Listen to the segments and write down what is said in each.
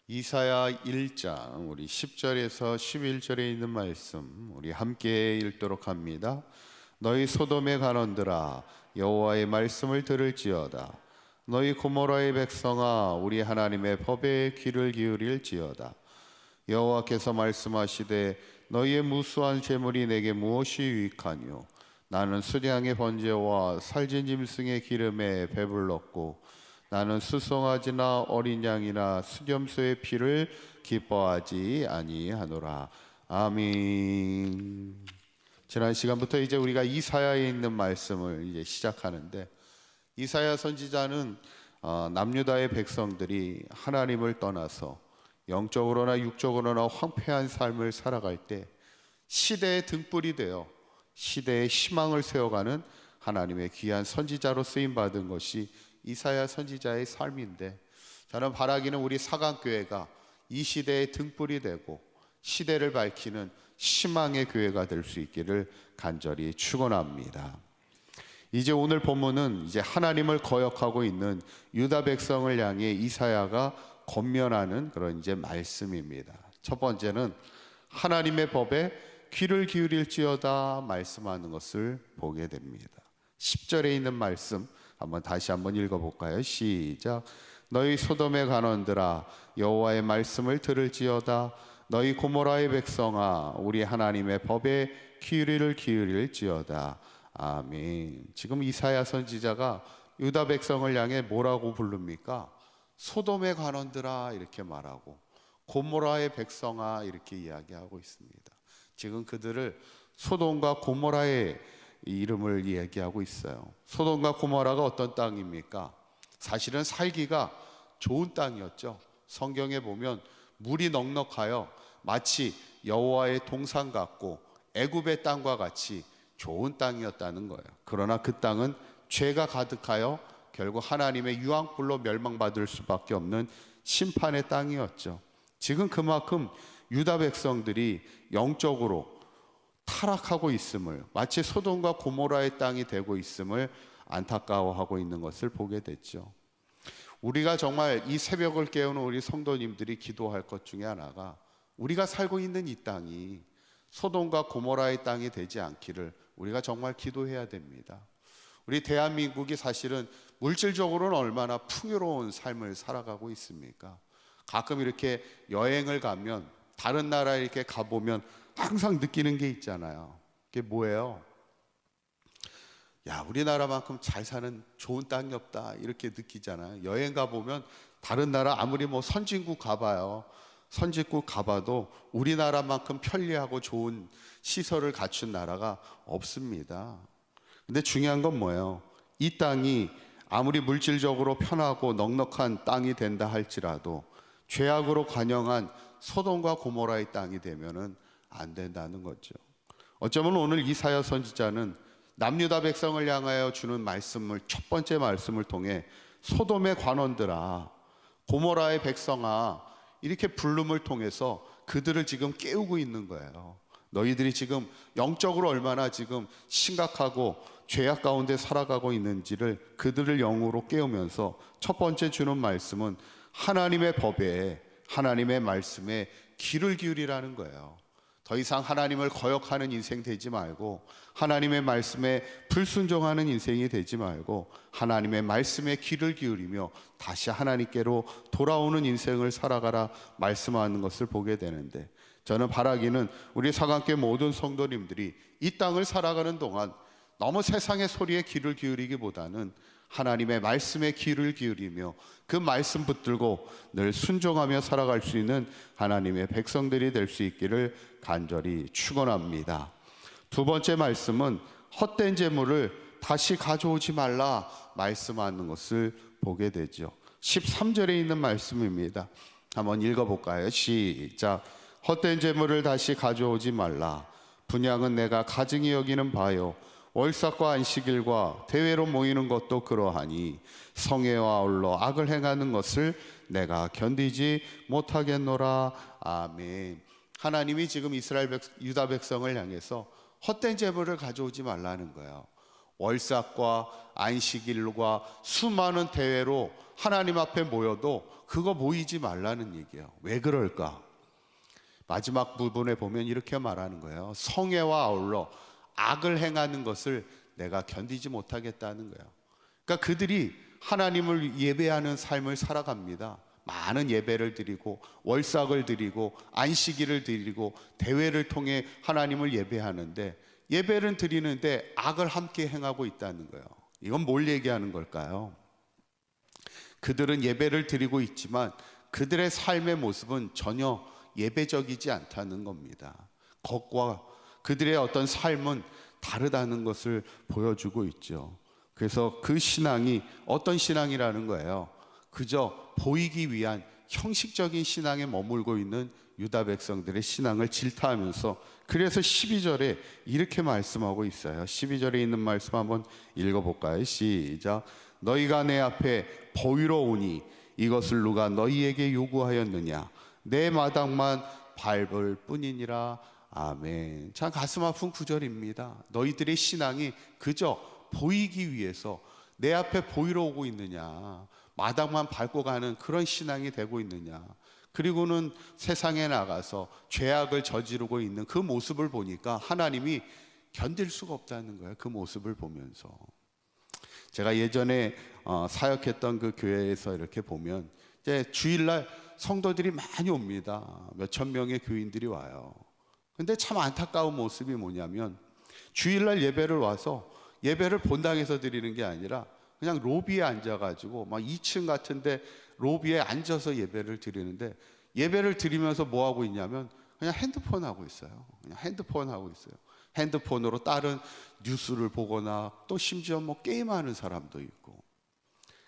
이사야 1장 우리 10절에서 11절에 있는 말씀 우리 함께 읽도록 합니다. 너희 소돔의 간원들아 여호와의 말씀을 들을지어다. 너희 고모라의 백성아 우리 하나님의 법에 귀를 기울일지어다. 여호와께서 말씀하시되 너희의 무수한 재물이 내게 무엇이 유익하뇨? 나는 수량의 번제와 살진 짐승의 기름에 배불렀고 나는 수송아지나 어린 양이나 수염소의 피를 기뻐하지 아니하노라. 아멘. 지난 시간부터 이제 우리가 이사야에 있는 말씀을 이제 시작하는데, 이사야 선지자는 남유다의 백성들이 하나님을 떠나서 영적으로나 육적으로나 황폐한 삶을 살아갈 때 시대의 등불이 되어 시대의 희망을 세워가는 하나님의 귀한 선지자로 쓰임 받은 것이 이사야 선지자의 삶인데, 저는 바라기는 우리 사강교회가 이 시대의 등불이 되고 시대를 밝히는 희망의 교회가 될 수 있기를 간절히 축원합니다. 이제 오늘 본문은 이제 하나님을 거역하고 있는 유다 백성을 향해 이사야가 권면하는 그런 이제 말씀입니다. 첫 번째는 하나님의 법에 귀를 기울일지어다 말씀하는 것을 보게 됩니다. 10절에 있는 말씀 다시 한번 읽어볼까요? 시작. 너희 소돔의 간원들아 여호와의 말씀을 들을지어다. 너희 고모라의 백성아 우리 하나님의 법에 귀를 기울일지어다. 아멘. 지금 이사야 선지자가 유다 백성을 향해 뭐라고 부릅니까? 소돔의 간원들아 이렇게 말하고 고모라의 백성아 이렇게 이야기하고 있습니다. 지금 그들을 소돔과 고모라의 이름을 얘기하고 있어요. 소돔과 고모라가 어떤 땅입니까? 사실은 살기가 좋은 땅이었죠. 성경에 보면 물이 넉넉하여 마치 여호와의 동산 같고 애굽의 땅과 같이 좋은 땅이었다는 거예요. 그러나 그 땅은 죄가 가득하여 결국 하나님의 유황불로 멸망받을 수밖에 없는 심판의 땅이었죠. 지금 그만큼 유다 백성들이 영적으로 타락하고 있음을, 마치 소돔과 고모라의 땅이 되고 있음을 안타까워하고 있는 것을 보게 됐죠. 우리가 정말 이 새벽을 깨우는 우리 성도님들이 기도할 것 중에 하나가, 우리가 살고 있는 이 땅이 소돔과 고모라의 땅이 되지 않기를 우리가 정말 기도해야 됩니다. 우리 대한민국이 사실은 물질적으로는 얼마나 풍요로운 삶을 살아가고 있습니까? 가끔 이렇게 여행을 가면, 다른 나라에 이렇게 가보면 항상 느끼는 게 있잖아요. 그게 뭐예요? 야, 우리나라만큼 잘 사는 좋은 땅이 없다 이렇게 느끼잖아요. 여행 가보면 다른 나라 아무리 뭐 선진국 가봐요. 선진국 가봐도 우리나라만큼 편리하고 좋은 시설을 갖춘 나라가 없습니다. 근데 중요한 건 뭐예요? 이 땅이 아무리 물질적으로 편하고 넉넉한 땅이 된다 할지라도 죄악으로 관영한 소돔과 고모라의 땅이 되면은 안 된다는 거죠. 어쩌면 오늘 이사야 선지자는 남유다 백성을 향하여 주는 말씀을, 첫 번째 말씀을 통해 소돔의 관원들아 고모라의 백성아 이렇게 부름을 통해서 그들을 지금 깨우고 있는 거예요. 너희들이 지금 영적으로 얼마나 지금 심각하고 죄악 가운데 살아가고 있는지를 그들을 영으로 깨우면서 첫 번째 주는 말씀은 하나님의 법에, 하나님의 말씀에 귀를 기울이라는 거예요. 더 이상 하나님을 거역하는 인생 되지 말고, 하나님의 말씀에 불순종하는 인생이 되지 말고 하나님의 말씀에 귀를 기울이며 다시 하나님께로 돌아오는 인생을 살아가라 말씀하는 것을 보게 되는데, 저는 바라기는 우리 사강교회 모든 성도님들이 이 땅을 살아가는 동안 너무 세상의 소리에 귀를 기울이기보다는 하나님의 말씀에 귀를 기울이며 그 말씀 붙들고 늘 순종하며 살아갈 수 있는 하나님의 백성들이 될 수 있기를 간절히 축원합니다. 두 번째 말씀은 헛된 재물을 다시 가져오지 말라 말씀하는 것을 보게 되죠. 13절에 있는 말씀입니다. 한번 읽어볼까요? 시작. 헛된 재물을 다시 가져오지 말라. 분향은 내가 가증히 여기는 바요. 월삭과 안식일과 대회로 모이는 것도 그러하니 성회와 아울러 악을 행하는 것을 내가 견디지 못하겠노라. 아멘. 하나님이 지금 이스라엘 유다 백성을 향해서 헛된 재물을 가져오지 말라는 거예요. 월삭과 안식일과 수많은 대회로 하나님 앞에 모여도 그거 모이지 말라는 얘기예요. 왜 그럴까? 마지막 부분에 보면 이렇게 말하는 거예요. 성애와 아울러 악을 행하는 것을 내가 견디지 못하겠다는 거예요. 그러니까 그들이 하나님을 예배하는 삶을 살아갑니다. 많은 예배를 드리고 월삭을 드리고 안식일을 드리고 대회를 통해 하나님을 예배하는데, 예배를 드리는데 악을 함께 행하고 있다는 거예요. 이건 뭘 얘기하는 걸까요? 그들은 예배를 드리고 있지만 그들의 삶의 모습은 전혀 예배적이지 않다는 겁니다. 겉과 그들의 어떤 삶은 다르다는 것을 보여주고 있죠. 그래서 그 신앙이 어떤 신앙이라는 거예요? 그저 보이기 위한 형식적인 신앙에 머물고 있는 유다 백성들의 신앙을 질타하면서, 그래서 12절에 이렇게 말씀하고 있어요. 12절에 있는 말씀 한번 읽어볼까요? 시작. 너희가 내 앞에 보이러 오니 이것을 누가 너희에게 요구하였느냐? 내 마당만 밟을 뿐이니라. 아멘. 참 가슴 아픈 구절입니다. 너희들의 신앙이 그저 보이기 위해서 내 앞에 보이러 오고 있느냐, 마당만 밟고 가는 그런 신앙이 되고 있느냐, 그리고는 세상에 나가서 죄악을 저지르고 있는 그 모습을 보니까 하나님이 견딜 수가 없다는 거예요. 그 모습을 보면서. 제가 예전에 사역했던 그 교회에서 이렇게 보면 이제 주일날 성도들이 많이 옵니다. 몇천 명의 교인들이 와요. 근데 참 안타까운 모습이 뭐냐면, 주일날 예배를 와서 예배를 본당에서 드리는 게 아니라 그냥 로비에 앉아가지고 막 2층 같은데 로비에 앉아서 예배를 드리는데, 예배를 드리면서 뭐 하고 있냐면 그냥 핸드폰 하고 있어요. 그냥 핸드폰 하고 있어요. 핸드폰으로 다른 뉴스를 보거나 또 심지어 뭐 게임하는 사람도 있고.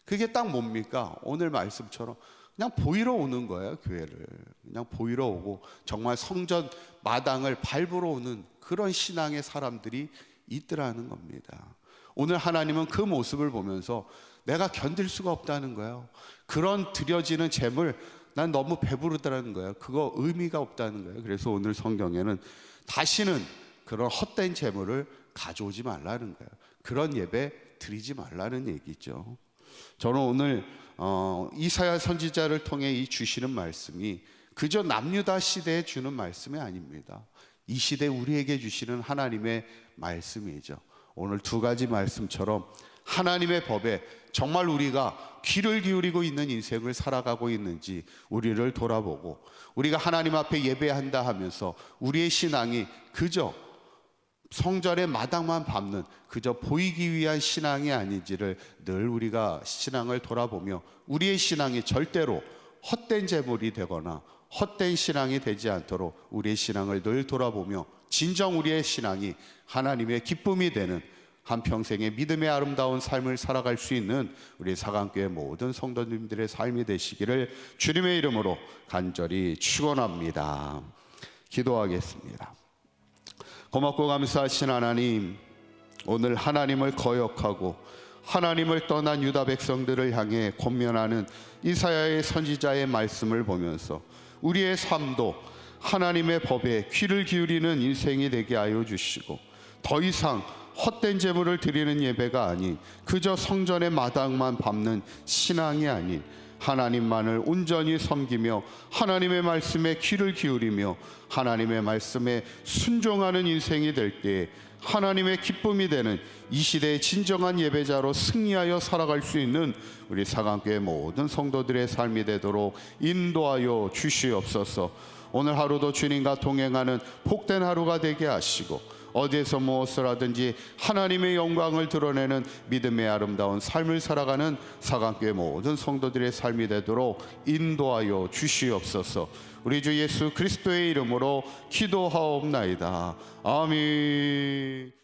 그게 딱 뭡니까? 오늘 말씀처럼 그냥 보이러 오는 거예요. 교회를 그냥 보이러 오고 정말 성전 마당을 밟으러 오는 그런 신앙의 사람들이 있더라는 겁니다. 오늘 하나님은 그 모습을 보면서 내가 견딜 수가 없다는 거예요. 그런 드려지는 재물, 난 너무 배부르다는 거예요. 그거 의미가 없다는 거예요. 그래서 오늘 성경에는 다시는 그런 헛된 재물을 가져오지 말라는 거예요. 그런 예배 드리지 말라는 얘기죠. 저는 오늘 이사야 선지자를 통해 이 주시는 말씀이 그저 남유다 시대에 주는 말씀이 아닙니다. 이 시대 우리에게 주시는 하나님의 말씀이죠. 오늘 두 가지 말씀처럼 하나님의 법에 정말 우리가 귀를 기울이고 있는 인생을 살아가고 있는지 우리를 돌아보고, 우리가 하나님 앞에 예배한다 하면서 우리의 신앙이 그저 성전의 마당만 밟는 그저 보이기 위한 신앙이 아닌지를 늘 우리가 신앙을 돌아보며, 우리의 신앙이 절대로 헛된 재물이 되거나 헛된 신앙이 되지 않도록 우리의 신앙을 늘 돌아보며, 진정 우리의 신앙이 하나님의 기쁨이 되는 한평생의 믿음의 아름다운 삶을 살아갈 수 있는 우리 사강교회 모든 성도님들의 삶이 되시기를 주님의 이름으로 간절히 축원합니다. 기도하겠습니다. 고맙고 감사하신 하나님, 오늘 하나님을 거역하고 하나님을 떠난 유다 백성들을 향해 권면하는 이사야의 선지자의 말씀을 보면서 우리의 삶도 하나님의 법에 귀를 기울이는 인생이 되게 하여 주시고, 더 이상 헛된 제물을 드리는 예배가 아닌 그저 성전의 마당만 밟는 신앙이 아닌 하나님만을 온전히 섬기며 하나님의 말씀에 귀를 기울이며 하나님의 말씀에 순종하는 인생이 될 때에 하나님의 기쁨이 되는 이 시대의 진정한 예배자로 승리하여 살아갈 수 있는 우리 사강교회 모든 성도들의 삶이 되도록 인도하여 주시옵소서. 오늘 하루도 주님과 동행하는 복된 하루가 되게 하시고, 어디에서 무엇을 하든지 하나님의 영광을 드러내는 믿음의 아름다운 삶을 살아가는 사강교회 모든 성도들의 삶이 되도록 인도하여 주시옵소서. 우리 주 예수 그리스도의 이름으로 기도하옵나이다. 아멘.